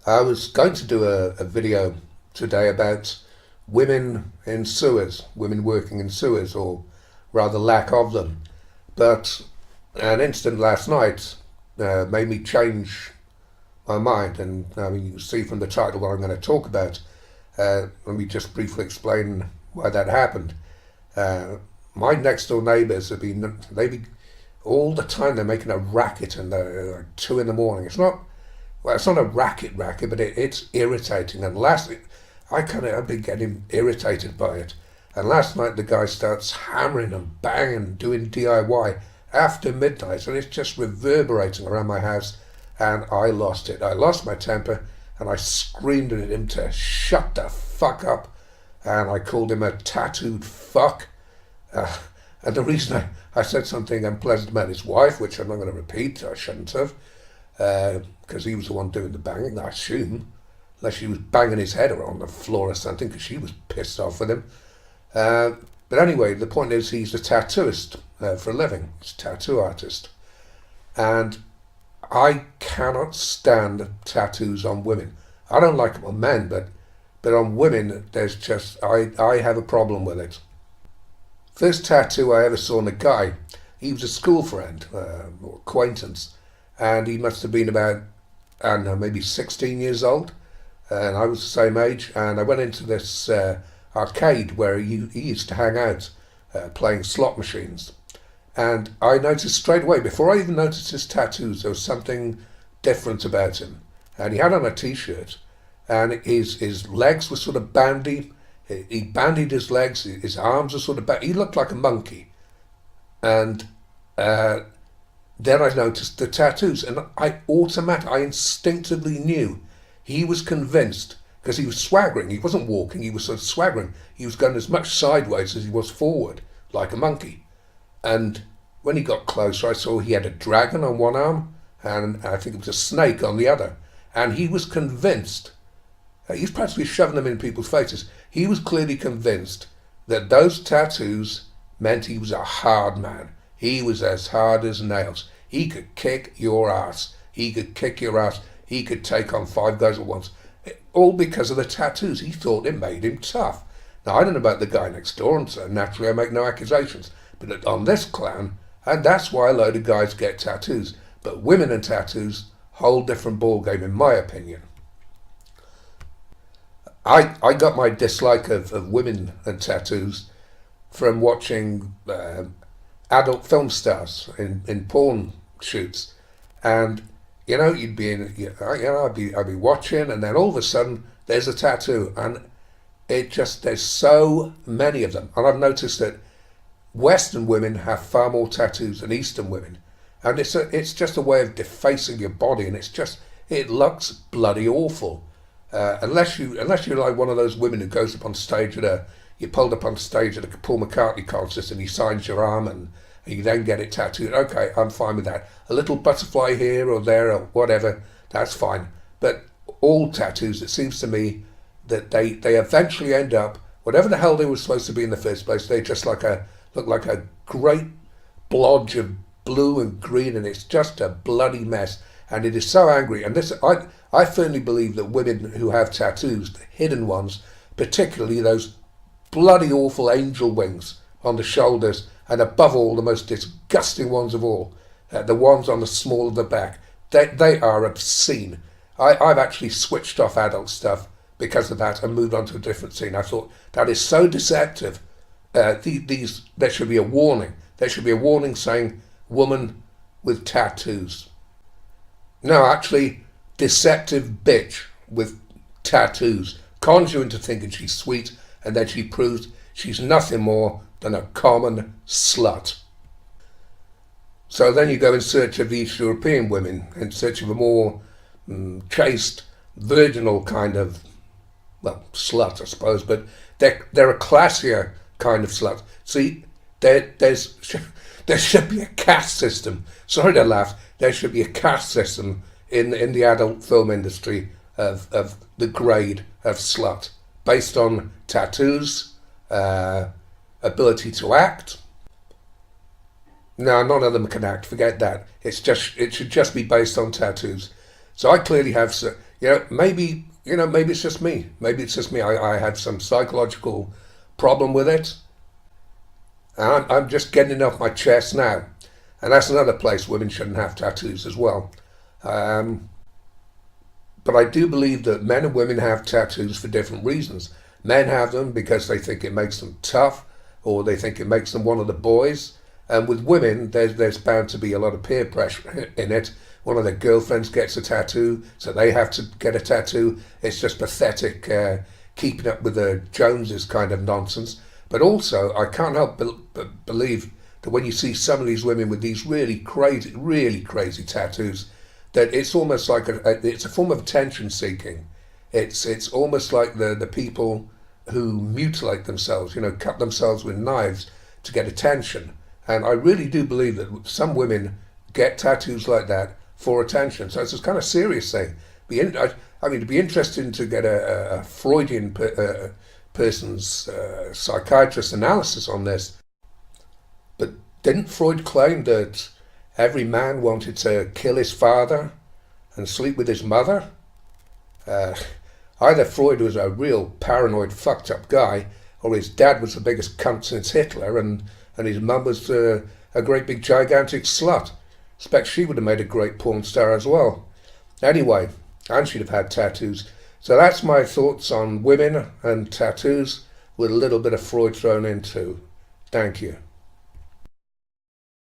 I was going to do a video today about women in sewers, women working in sewers, or rather lack of them. But an incident last night made me change my mind. And I mean, you can see from the title what I'm going to talk about. Let me just briefly explain why that happened. Uh, my next door neighbours they be all the time they're making a racket, and they're like 2 in the morning. It's not a racket, but it's irritating. And I've been getting irritated by it. And last night the guy starts hammering and banging, doing DIY after midnight, and it's just reverberating around my house. And I lost it. I lost my temper, and I screamed at him to shut the fuck up. And I called him a tattooed fuck. Uh, and the reason I said something unpleasant about his wife, which I'm not going to repeat, I shouldn't have, because he was the one doing the banging, I assume, unless she was banging his head around the floor or something, because she was pissed off with him. Uh, but anyway, the point is he's a tattooist for a living. He's a tattoo artist. And I cannot stand tattoos on women. I don't like them on men, but on women, I have a problem with it. First tattoo I ever saw on a guy, he was a school friend, or acquaintance, and he must have been about, I don't know, maybe 16 years old, and I was the same age, and I went into this arcade where he used to hang out, playing slot machines, and I noticed straight away, before I even noticed his tattoos, there was something different about him, and he had on a t-shirt, and his legs were sort of bandy. He bandied his legs, his arms were sort of back. He looked like a monkey. And then I noticed the tattoos, and I instinctively knew he was convinced, because he was swaggering. He wasn't walking, he was sort of swaggering. He was going as much sideways as he was forward, like a monkey. And when he got closer, I saw he had a dragon on one arm, and I think it was a snake on the other. And he was convinced. He's practically shoving them in people's faces. He was clearly convinced that those tattoos meant he was a hard man. He was as hard as nails. He could kick your ass. He could kick your ass. He could take on five guys at once. All because of the tattoos. He thought it made him tough. Now, I don't know about the guy next door, and so naturally I make no accusations. But on this clown, and that's why a load of guys get tattoos. But women and tattoos, whole different ballgame in my opinion. I got my dislike of women and tattoos from watching adult film stars in porn shoots, and I'd be watching, and then all of a sudden there's a tattoo, and there's so many of them, and I've noticed that Western women have far more tattoos than Eastern women, and it's just a way of defacing your body, and it looks bloody awful. Unless you're like one of those women who goes up on stage you pulled up on stage at a Paul McCartney concert and he signs your arm, and you then get it tattooed. Okay, I'm fine with that. A little butterfly here or there or whatever, that's fine. But all tattoos, it seems to me that they eventually end up, whatever the hell they were supposed to be in the first place, they just look like a great blodge of blue and green, and it's just a bloody mess. And it is so angry. And I firmly believe that women who have tattoos, the hidden ones, particularly those bloody awful angel wings on the shoulders, and above all, the most disgusting ones of all, the ones on the small of the back, they are obscene. I've actually switched off adult stuff because of that and moved on to a different scene. I thought that is so deceptive. There should be a warning. There should be a warning saying, woman with tattoos. No, actually, deceptive bitch with tattoos. Cons you into thinking she's sweet, and then she proves she's nothing more than a common slut. So then you go in search of East European women, in search of a more chaste, virginal kind of, well, slut, I suppose, but they're a classier kind of slut. See, there should be a caste system. Sorry to laugh. There should be a caste system in the adult film industry of the grade of slut based on tattoos, ability to act. No, none of them can act. Forget that. It should just be based on tattoos. So I clearly have, maybe, maybe it's just me. Maybe it's just me. I had some psychological problem with it. And I'm just getting it off my chest now. And that's another place women shouldn't have tattoos as well. Um, but I do believe that men and women have tattoos for different reasons. Men have them because they think it makes them tough, or they think it makes them one of the boys. And with women, there's bound to be a lot of peer pressure in it. One of their girlfriends gets a tattoo, so they have to get a tattoo. It's just pathetic, keeping up with the Joneses kind of nonsense. But also, I can't help but believe that when you see some of these women with these really crazy tattoos, that it's almost like it's a form of attention seeking. It's almost like the people who mutilate themselves, cut themselves with knives to get attention. And I really do believe that some women get tattoos like that for attention. So it's this kind of serious thing. It'd be interesting to get a Freudian person's psychiatrist analysis on this. But didn't Freud claim that every man wanted to kill his father and sleep with his mother? Uh, Either Freud was a real paranoid, fucked up guy, or his dad was the biggest cunt since Hitler, and his mum was a great big gigantic slut. Expect she would have made a great porn star as well. Anyway, and she'd have had tattoos. So that's my thoughts on women and tattoos, with a little bit of Freud thrown in too. Thank you.